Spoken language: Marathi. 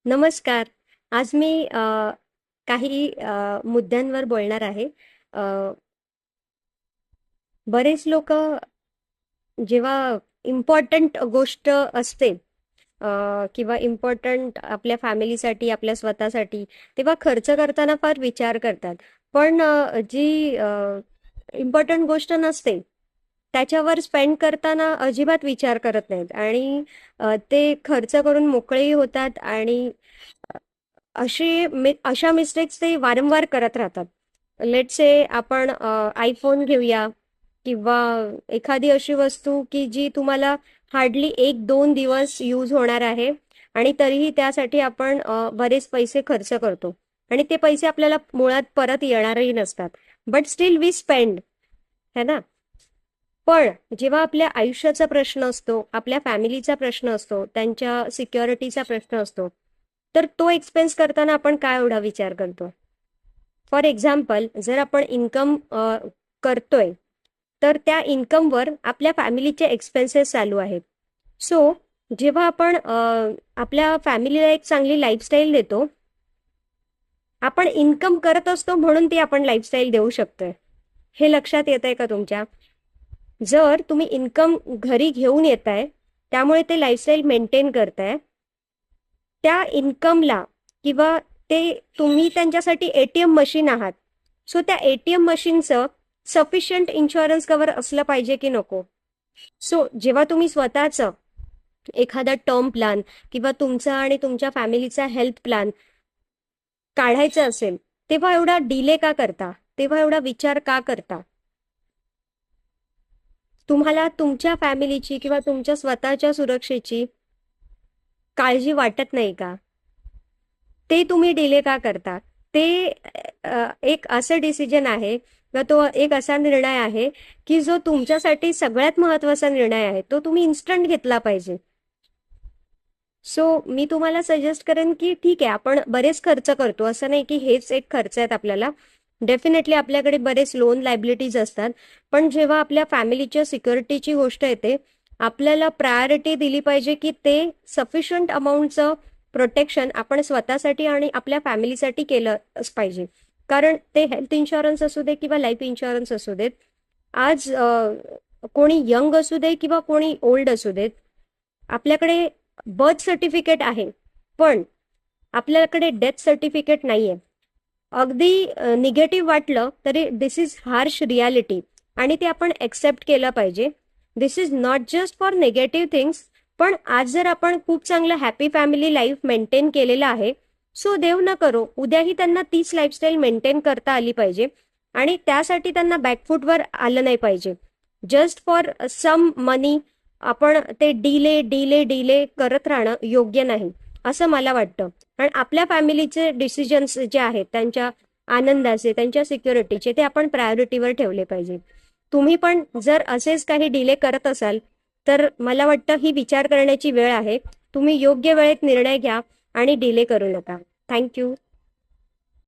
नमस्कार. आज मी काही मुद्द्यांवर बोलणार आहे. अ, बरेच लोकं जेव्हा इम्पोर्टंट गोष्ट असते अ, किंवा इम्पोर्टंट आपल्या फॅमिलीसाठी, आपल्या स्वतःसाठी, तेव्हा खर्च करताना फार विचार करतात. पण जी इम्पोर्टंट गोष्ट नसते, त्याच्यावर स्पेंड करताना अजिबात विचार करत नाहीत आणि ते खर्च करून मोकळेही होतात आणि अशा मिस्टेक्स ते वारंवार करत राहतात. लेट्स से आपण आयफोन घेऊया किंवा एखादी अशी वस्तू की जी तुम्हाला हार्डली 1-2 दिवस यूज होणार आहे आणि तरीही त्यासाठी आपण बरेच पैसे खर्च करतो आणि ते पैसे आपल्याला मुळात परत येणारही नसतात. बट स्टील वी स्पेंड, है ना? पण जेव्हा आपल्या आयुष्याचा प्रश्न असतो, आपल्या फॅमिलीचा प्रश्न असतो, त्यांच्या सिक्युरिटीचा प्रश्न असतो, तर तो एक्सपेन्स करताना आपण काय एवढा विचार करतो? फॉर एक्झाम्पल, जर आपण इन्कम करतोय, तर त्या इन्कमवर आपल्या फॅमिलीचे एक्सपेन्सेस चालू आहेत. सो जेव्हा आपण आपल्या फॅमिलीला एक चांगली लाईफस्टाईल देतो, आपण इन्कम करत असतो म्हणून ती आपण लाईफस्टाईल देऊ शकतोय. हे लक्षात येतंय का तुमच्या? जर तुम्ही इन्कम घरी घेऊन येताय, त्यामुळे ते लाईफस्टाईल मेंटेन करताय, त्या इन्कमला किंवा तुम्ही त्यांच्यासाठी एटीएम मशीन आहात. सो त्या एटीएम मशीनचं सफिशियंट इन्शुरन्स कव्हर असलं पाहिजे की नको? सो जेव्हा तुम्ही स्वतःचं एखादा टर्म प्लॅन किंवा तुमचा आणि तुमच्या फॅमिलीचा हेल्थ प्लॅन काढायचा असेल, तेव्हा एवढा डिले का करता? तेव्हा एवढा विचार का करता? तुम्हाला तुमच्या फॅमिलीची किंवा तुमच्या स्वतःच्या सुरक्षेची काळजी वाटत नाही का? ते तुम्ही डिले का करता? ते एक असं डिसिजन आहे किंवा तो एक असा निर्णय आहे की जो तुमच्यासाठी सगळ्यात महत्वाचा निर्णय आहे, तो तुम्ही इन्स्टंट घेतला पाहिजे. सो मी तुम्हाला सजेस्ट करेन की ठीक आहे, आपण बरेच खर्च करतो, असं नाही की हेच एक खर्च आहेत आपल्याला. डेफिनेटली आपल्याकडे बरेच लोन लायबिलिटीज असतात, पण जेव्हा आपल्या फॅमिलीच्या सिक्युरिटीची गोष्ट येते, आपल्याला प्रायोरिटी दिली पाहिजे की ते सफिशियंट अमाऊंटचं प्रोटेक्शन आपण स्वतःसाठी आणि आपल्या फॅमिलीसाठी केलंच पाहिजे. कारण ते हेल्थ इन्शुरन्स असू दे किंवा लाईफ इन्शुरन्स असू देत, आज कोणी यंग असू दे किंवा कोणी ओल्ड असू देत, आपल्याकडे बर्थ सर्टिफिकेट आहे, पण आपल्याकडे डेथ सर्टिफिकेट नाहीये. अगदी निगेटिव्ह वाटलं तरी दिस इज हार्श रियालिटी आणि ते आपण एक्सेप्ट केलं पाहिजे. This is not just for negative things, पण आज जर आपण खूप चांगलं हॅपी फॅमिली लाईफ मेंटेन केलेलं आहे, सो देव न करो उद्याही त्यांना तीच लाईफस्टाईल मेंटेन करता आली पाहिजे आणि त्यासाठी त्यांना बॅकफूटवर आलं नाही पाहिजे. जस्ट फॉर सम मनी आपण ते डिले डिले डिले करत राहणं योग्य नाही, असं मला वाटतं. आणि आपल्या फॅमिलीचे डिसिजन्स जे आहेत, त्यांच्या आनंदाचे, त्यांच्या सिक्युरिटीचे, ते आपण प्रायोरिटीवर ठेवले पाहिजे. तुम्ही पण जर असेच काही डिले करत असाल, तर मला वाटतं ही विचार करण्याची वेळ आहे. तुम्ही योग्य वेळेत निर्णय घ्या आणि डिले करू नका. थँक्यू.